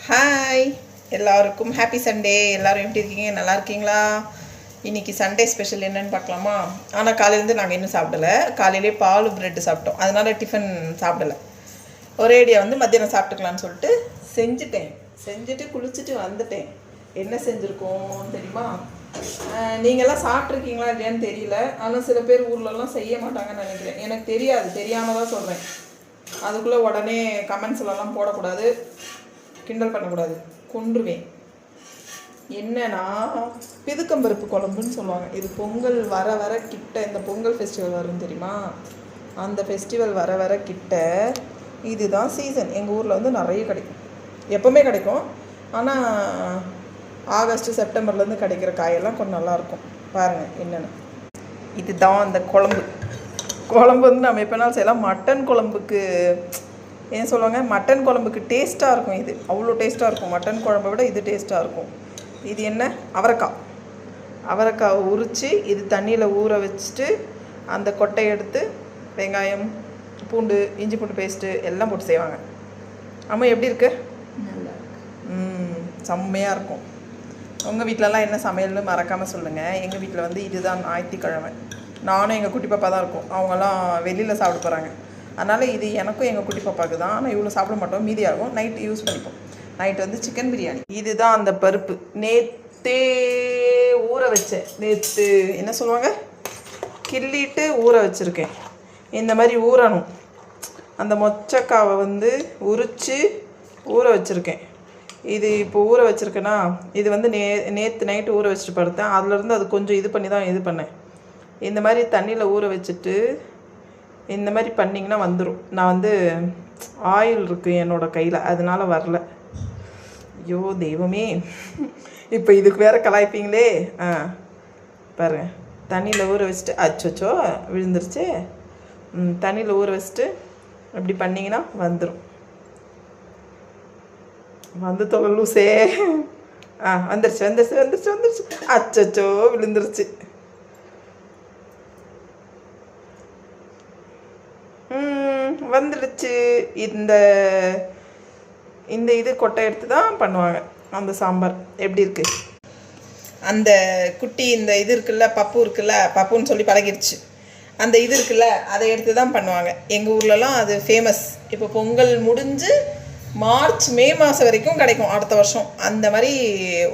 Hi எல்லாருக்கும் happy Sunday. எல்லோரும் எப்படி இருக்கீங்க? நல்லா இருக்கீங்களா? இன்றைக்கி சண்டே ஸ்பெஷல் என்னென்னு பார்க்கலாமா? ஆனால் காலையிலேருந்து நாங்கள் இன்னும் சாப்பிடலை. காலையிலே பால் ப்ரெட்டு சாப்பிட்டோம், அதனால் டிஃபன் சாப்பிடலை. ஒரேடியாக வந்து மத்தியானம் சாப்பிட்டுக்கலான்னு சொல்லிட்டு செஞ்சுட்டு குளிச்சுட்டு வந்துட்டேன். என்ன செஞ்சுருக்கோம் தெரியுமா? நீங்கள்லாம் சாப்பிட்ருக்கீங்களா இல்லையான்னு தெரியல. ஆனால் சில பேர் ஊர்லலாம் செய்ய மாட்டாங்கன்னு நினைக்கிறேன். எனக்கு தெரியாது, தெரியாமல் தான் சொல்கிறேன். அதுக்குள்ளே உடனே கமெண்ட்ஸ்லாம் போடக்கூடாது, கிண்டல் பண்ணக்கூடாது, கொன்றுவேன். என்னன்னா பிதுக்கம்பருப்பு குழம்புன்னு சொல்லுவாங்க. இது பொங்கல் வர வர கிட்ட, இந்த பொங்கல் ஃபெஸ்டிவல் வரும் தெரியுமா? அந்த ஃபெஸ்டிவல் வர வர கிட்ட இதுதான் சீசன். எங்கள் ஊரில் வந்து நிறைய கிடைக்கும், எப்போவுமே கிடைக்கும். ஆனால் ஆகஸ்ட் செப்டம்பர்லேருந்து கிடைக்கிற காயெல்லாம் கொஞ்சம் நல்லாயிருக்கும். பாருங்கள் என்னென்னு. இதுதான் அந்த குழம்பு வந்து நம்ம எப்போனாலும் செய்யலாம். மட்டன் குழம்புக்கு ஏன் சொல்லுவாங்க, மட்டன் குழம்புக்கு டேஸ்ட்டாக இருக்கும். இது அவ்வளோ டேஸ்ட்டாக இருக்கும். மட்டன் குழம்பை விட இது டேஸ்ட்டாக இருக்கும். இது என்ன, அவரைக்காய் உரித்து இது தண்ணியில் ஊற வச்சுட்டு அந்த கொட்டையை எடுத்து வெங்காயம், பூண்டு, இஞ்சி பூண்டு பேஸ்ட்டு எல்லாம் போட்டு செய்வாங்க. ஆமாம், எப்படி இருக்கு? செம்மையாக இருக்கும். உங்கள் வீட்டிலலாம் என்ன சமையல்னு மறக்காமல் சொல்லுங்கள். எங்கள் வீட்டில் வந்து இதுதான் ஞாயிற்றுக்கிழமை. நானும் எங்கள் குட்டி பாப்பா தான் இருக்கும். அவங்கெல்லாம் வெளியில் சாப்பிட போகிறாங்க. அதனால் இது எனக்கும் எங்கள் குட்டி பாப்பாவுக்கு தான். ஆனால் இவ்வளோ சாப்பிட மாட்டோம், மீதியாகும். நைட்டு யூஸ் பண்ணிப்போம். நைட்டு வந்து சிக்கன் பிரியாணி. இதுதான் அந்த பருப்பு. நேற்றே ஊற வச்சேன். நேற்று என்ன சொல்லுவாங்க, கிள்ளிட்டு ஊற வச்சுருக்கேன். இந்த மாதிரி ஊறணும். அந்த மொச்சக்காவை வந்து உரித்து ஊற வச்சுருக்கேன். இது இப்போ ஊற வச்சுருக்கேன்னா, இது வந்து நேற்று நைட்டு ஊற வச்சுட்டு படுத்தேன். அதுலேருந்து அது கொஞ்சம் இது பண்ணி தான் இது பண்ணேன். இந்த மாதிரி தண்ணியில் ஊற வச்சுட்டு இந்த மாதிரி பண்ணிங்கன்னா வந்துடும். நான் வந்து ஆயில் இருக்குது என்னோடய கையில், அதனால் வரல. ஐயோ தெய்வமே, இப்போ இதுக்கு வேறு கலாய்ப்பீங்களே. பாருங்கள், தண்ணியில் ஊற வச்சுட்டு, அச்சோ விழுந்துருச்சு. தண்ணியில் ஊற வச்சுட்டு இப்படி பண்ணிங்கன்னா வந்துடும். வந்து தொலை லூசே. வந்துருச்சு. அச்சோ விழுந்துருச்சு. வந்துடுச்சு. இந்த இது கொட்டை எடுத்து தான் பண்ணுவாங்க அந்த சாம்பார். எப்படி இருக்கு அந்த குட்டி? இந்த இது இருக்குல்ல, பப்பு இருக்குல்ல, பப்புன்னு சொல்லி பழகிடுச்சு. அந்த இது இருக்குல்ல, அதை எடுத்து தான் பண்ணுவாங்க. எங்கள் ஊர்லலாம் அது ஃபேமஸ். இப்போ பொங்கல் முடிஞ்சு மார்ச் மே மாதம் வரைக்கும் கிடைக்கும் அடுத்த வருஷம். அந்த மாதிரி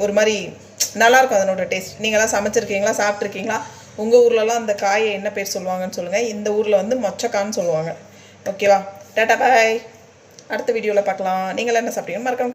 ஒரு மாதிரி நல்லாயிருக்கும் அதனோட டேஸ்ட். நீங்களாம் சமைச்சிருக்கீங்களா, சாப்பிட்ருக்கீங்களா? உங்கள் ஊர்லலாம் அந்த காயை என்ன பேர் சொல்லுவாங்கன்னு சொல்லுங்கள். இந்த ஊரில் வந்து மொச்சக்கான்னு சொல்லுவாங்க. ஓகேவா? டாடா பாய். அடுத்த வீடியோவில் பார்க்கலாம். நீங்களாம் என்ன சாப்பிட்டீங்கன்னு மறக்காம